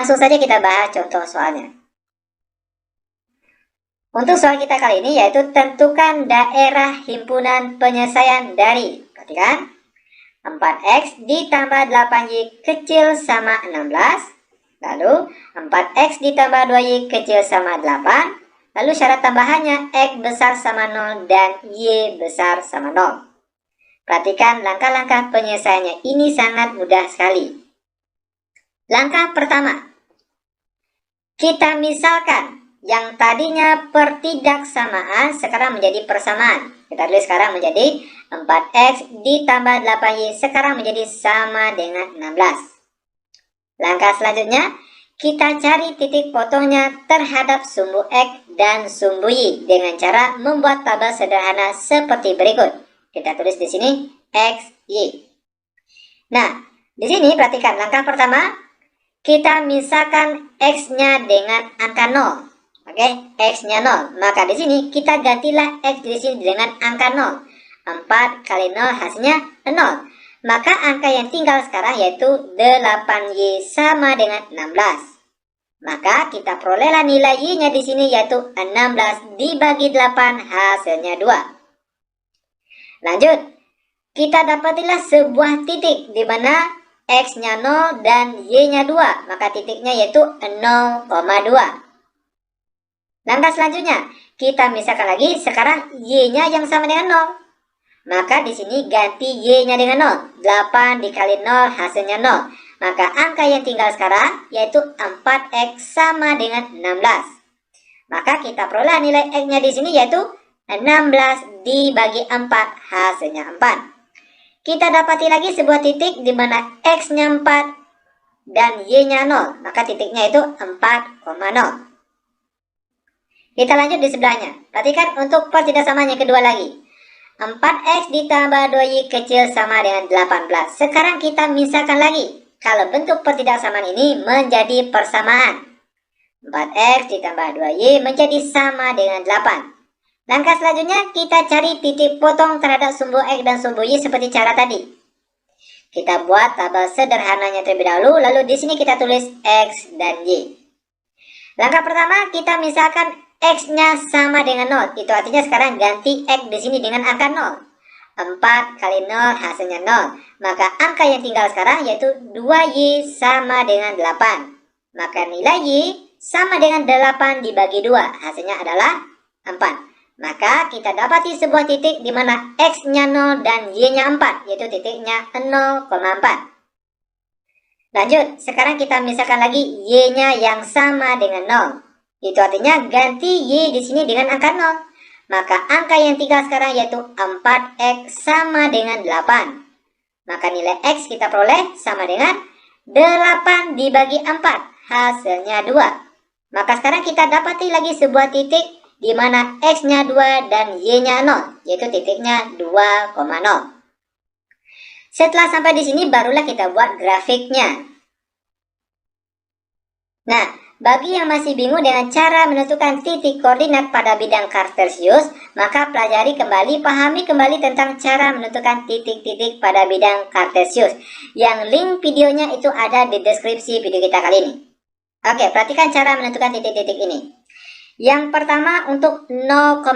Langsung saja kita bahas contoh soalnya. Untuk soal kita kali ini yaitu tentukan daerah himpunan penyelesaian dari, perhatikan, 4x ditambah 8y kecil sama 16, lalu 4x ditambah 2y kecil sama 8, lalu syarat tambahannya x besar sama 0 dan y besar sama 0. Perhatikan langkah-langkah penyelesaiannya, ini sangat mudah sekali. Langkah pertama, kita misalkan yang tadinya pertidaksamaan sekarang menjadi persamaan. Kita tulis sekarang menjadi 4x ditambah 8y sekarang menjadi sama dengan 16. Langkah selanjutnya, kita cari titik potongnya terhadap sumbu x dan sumbu y dengan cara membuat tabel sederhana seperti berikut. Kita tulis di sini x, y. Nah, di sini perhatikan langkah pertama, kita misalkan x-nya dengan angka 0. Oke, x-nya 0. Maka di sini kita gantilah x di sini dengan angka 0. 4 kali 0 hasilnya 0. Maka angka yang tinggal sekarang yaitu 8y sama dengan 16. Maka kita perolehlah nilai y-nya di sini yaitu 16 dibagi 8 hasilnya 2. Lanjut, kita dapatilah sebuah titik di mana x-nya 0 dan y-nya 2. Maka titiknya yaitu 0,2. Langkah selanjutnya, kita misalkan lagi sekarang y-nya yang sama dengan 0. Maka di sini ganti y-nya dengan 0. 8 dikali 0 hasilnya 0. Maka angka yang tinggal sekarang yaitu 4x sama dengan 16. Maka kita peroleh nilai x-nya di sini yaitu 16 dibagi 4 hasilnya 4. Kita dapati lagi sebuah titik di mana x-nya 4 dan y-nya 0. Maka titiknya itu 4,0. Kita lanjut di sebelahnya. Perhatikan untuk pertidaksamaan yang kedua lagi. 4x ditambah 2y kecil sama dengan 18. Sekarang kita misalkan lagi. Kalau bentuk pertidaksamaan ini menjadi persamaan. 4x ditambah 2y menjadi sama dengan 8. Langkah selanjutnya kita cari titik potong terhadap sumbu x dan sumbu y seperti cara tadi. Kita buat tabel sederhananya terlebih dahulu. Lalu di sini kita tulis x dan y. Langkah pertama kita misalkan x-nya sama dengan 0. Itu artinya sekarang ganti x di sini dengan angka 0. 4 kali 0 hasilnya 0. Maka angka yang tinggal sekarang yaitu 2y sama dengan 8. Maka nilai y sama dengan 8 dibagi 2. Hasilnya adalah 4. Maka kita dapati sebuah titik di mana x-nya 0 dan y-nya 4. Yaitu titiknya 0,4. Lanjut, sekarang kita misalkan lagi y-nya yang sama dengan 0. Itu artinya ganti y di sini dengan angka 0. Maka angka yang tinggal sekarang yaitu 4x sama dengan 8. Maka nilai x kita peroleh sama dengan 8 dibagi 4. Hasilnya 2. Maka sekarang kita dapati lagi sebuah titik di mana x-nya 2 dan y-nya 0. Yaitu titiknya 2,0. Setelah sampai di sini barulah kita buat grafiknya. Nah, bagi yang masih bingung dengan cara menentukan titik koordinat pada bidang kartesius, maka pelajari kembali, pahami kembali tentang cara menentukan titik-titik pada bidang kartesius. Yang link videonya itu ada di deskripsi video kita kali ini. Oke, perhatikan cara menentukan titik-titik ini. Yang pertama untuk 0,2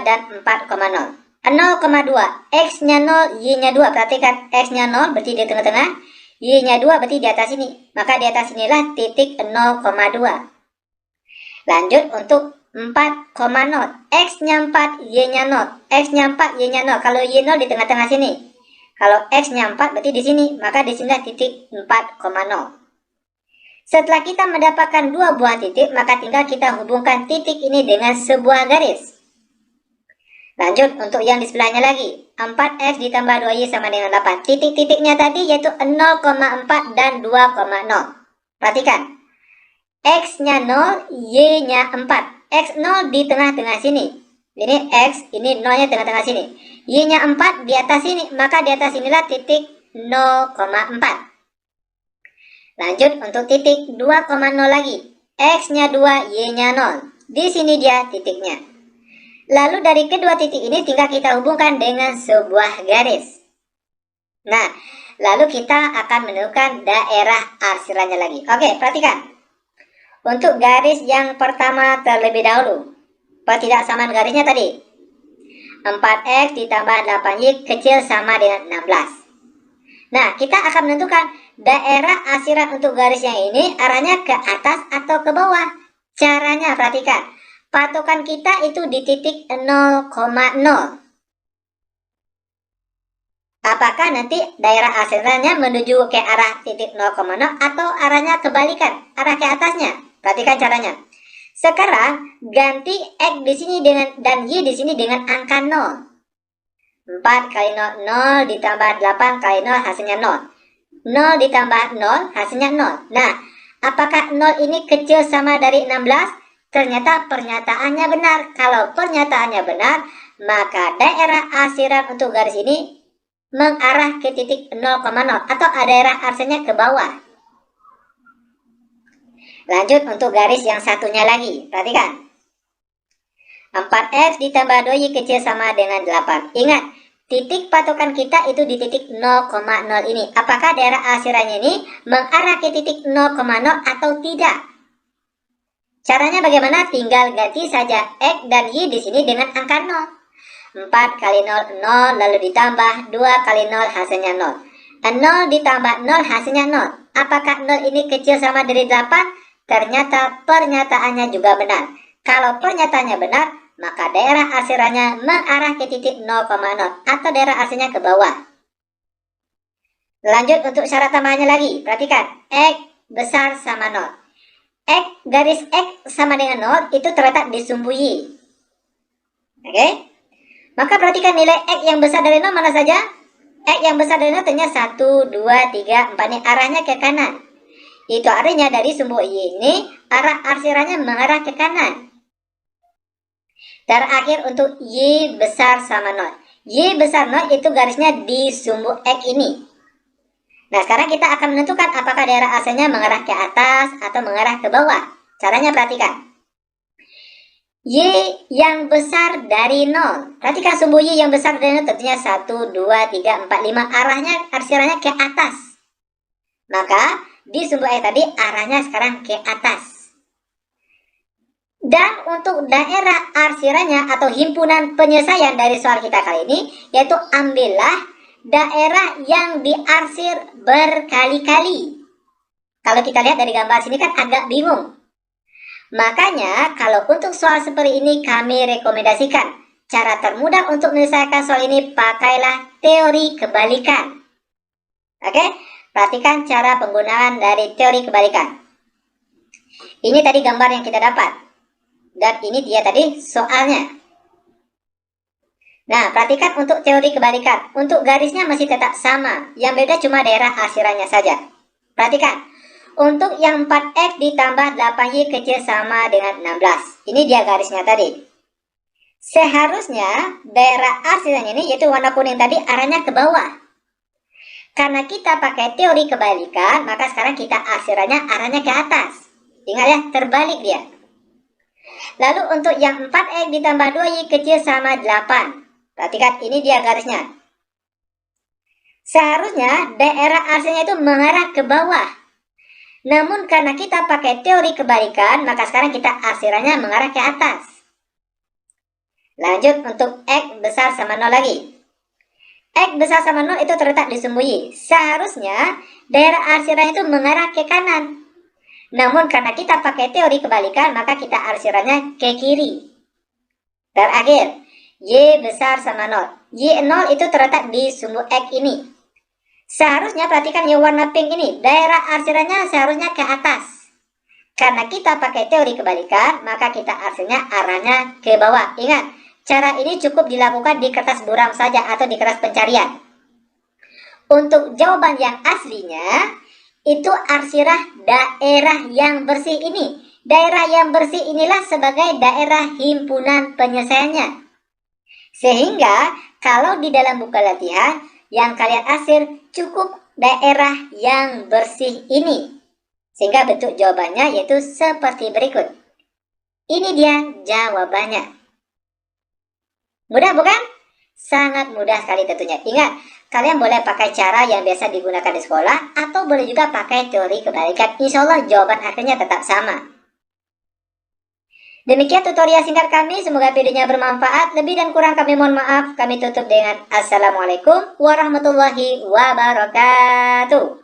dan 4,0. 0,2, x-nya 0, y-nya 2. Perhatikan x-nya 0 berarti di tengah-tengah. Y-nya 2 berarti di atas ini. Maka di atas inilah titik 0,2. Lanjut untuk 4,0. X-nya 4, Y-nya 0. X-nya 4, Y-nya 0. Kalau Y 0 di tengah-tengah sini. Kalau X-nya 4 berarti di sini. Maka di sinilah titik 4,0. Setelah kita mendapatkan dua buah titik, maka tinggal kita hubungkan titik ini dengan sebuah garis. Lanjut untuk yang di sebelahnya lagi. 4x ditambah 2y sama dengan 8. Titik-titiknya tadi yaitu 0,4 dan 2,0. Perhatikan. X-nya 0, y-nya 4. X0 di tengah-tengah sini. Ini X, ini 0-nya tengah-tengah sini. Y-nya 4 di atas sini. Maka di atas inilah titik 0,4. Lanjut untuk titik 2,0 lagi. X-nya 2, y-nya 0. Di sini dia titiknya. Lalu dari kedua titik ini tinggal kita hubungkan dengan sebuah garis. Nah, lalu kita akan menemukan daerah arsirannya lagi. Oke, perhatikan. untuk garis yang pertama terlebih dahulu. Pertidaksamaan garisnya tadi. 4X ditambah 8Y kecil sama dengan 16. Nah, kita akan menentukan daerah arsiran untuk garis yang ini arahnya ke atas atau ke bawah. Caranya perhatikan. Patokan kita itu di titik 0,0. Apakah nanti daerah arsirannya menuju ke arah titik 0,0 atau arahnya kebalikan, arah ke atasnya? Perhatikan caranya. Sekarang ganti X di sini dan Y di sini dengan angka 0. 4 kali 0, 0 ditambah 8 kali 0 hasilnya 0. 0 ditambah 0 hasilnya 0. Nah, apakah 0 ini kecil sama dari 16? Ternyata pernyataannya benar. Kalau pernyataannya benar, maka daerah arsiran untuk garis ini mengarah ke titik 0,0 atau daerah arsirannya ke bawah. Lanjut untuk garis yang satunya lagi. Perhatikan. 4X ditambah 2Y kecil sama dengan 8. Ingat, titik patokan kita itu di titik 0,0 ini. Apakah daerah arsirannya ini mengarah ke titik 0,0 atau tidak? Caranya bagaimana? Tinggal ganti saja X dan Y di sini dengan angka 0. 4 kali 0, 0, lalu ditambah 2 kali 0 hasilnya 0. 0 ditambah 0 hasilnya 0. Apakah 0 ini kecil sama dari 8? Ternyata pernyataannya juga benar. Kalau pernyataannya benar, maka daerah arsirannya mengarah ke titik 0,0 atau daerah arsirannya ke bawah. Lanjut untuk syarat tambahannya lagi. Perhatikan, X besar sama 0. Garis X sama dengan 0 itu terletak di sumbu Y. Oke? Maka perhatikan nilai X yang besar dari 0 mana saja? X yang besar dari 0 ternyata 1, 2, 3, 4. Ini arahnya ke kanan. Itu artinya dari sumbu Y ini arah arsirannya mengarah ke kanan. Terakhir untuk Y besar sama 0. Y besar 0 itu garisnya di sumbu X ini. Nah, sekarang kita akan menentukan apakah daerah arsirannya mengarah ke atas atau mengarah ke bawah. Caranya perhatikan. Y yang besar dari 0. Perhatikan sumbu Y yang besar dari 0 tentunya 1, 2, 3, 4, 5. Arahnya arsirannya ke atas. Maka di sumbu X tadi arahnya sekarang ke atas. Dan untuk daerah arsirannya atau himpunan penyelesaian dari soal kita kali ini, yaitu ambillah daerah yang diarsir berkali-kali. Kalau kita lihat dari gambar sini kan agak bingung. Makanya kalau untuk soal seperti ini kami rekomendasikan cara termudah untuk menyelesaikan soal ini pakailah teori kebalikan. Oke? Perhatikan cara penggunaan dari teori kebalikan. Ini tadi gambar yang kita dapat. Dan ini dia tadi soalnya. Nah, perhatikan untuk teori kebalikan. Untuk garisnya masih tetap sama. Yang beda cuma daerah arsirannya saja. Perhatikan. Untuk yang 4X ditambah 8Y kecil sama dengan 16. Ini dia garisnya tadi. Seharusnya daerah arsirannya ini, yaitu warna kuning tadi, arahnya ke bawah. Karena kita pakai teori kebalikan, maka sekarang kita arsirannya arahnya ke atas. Ingat ya, terbalik dia. Lalu untuk yang 4X ditambah 2Y kecil sama 8. Perhatikan, ini dia garisnya. Seharusnya daerah arsirannya itu mengarah ke bawah. Namun karena kita pakai teori kebalikan, maka sekarang kita arsirannya mengarah ke atas. Lanjut untuk X besar sama 0 lagi. X besar sama 0 itu terletak di sumbu Y. Seharusnya daerah arsirannya itu mengarah ke kanan. Namun karena kita pakai teori kebalikan, maka kita arsirannya ke kiri. Terakhir, Y besar sama 0. Y 0 itu terletak di sumbu X ini. Seharusnya perhatikan yang warna pink ini. Daerah arsirannya seharusnya ke atas. Karena kita pakai teori kebalikan, maka kita arsirannya arahnya ke bawah. Ingat. Cara ini cukup dilakukan di kertas buram saja atau di kertas pencarian. Untuk jawaban yang aslinya, itu arsirah daerah yang bersih ini. Daerah yang bersih inilah sebagai daerah himpunan penyelesaiannya. Sehingga kalau di dalam buku latihan yang kalian arsir cukup daerah yang bersih ini. Sehingga bentuk jawabannya yaitu seperti berikut. Ini dia jawabannya. Mudah bukan? Sangat mudah sekali tentunya. Ingat, kalian boleh pakai cara yang biasa digunakan di sekolah atau boleh juga pakai teori kebalikan. Insya Allah jawaban akhirnya tetap sama. Demikian tutorial singkat kami, semoga videonya bermanfaat. Lebih dan kurang kami mohon maaf. Kami tutup dengan Assalamualaikum warahmatullahi wabarakatuh.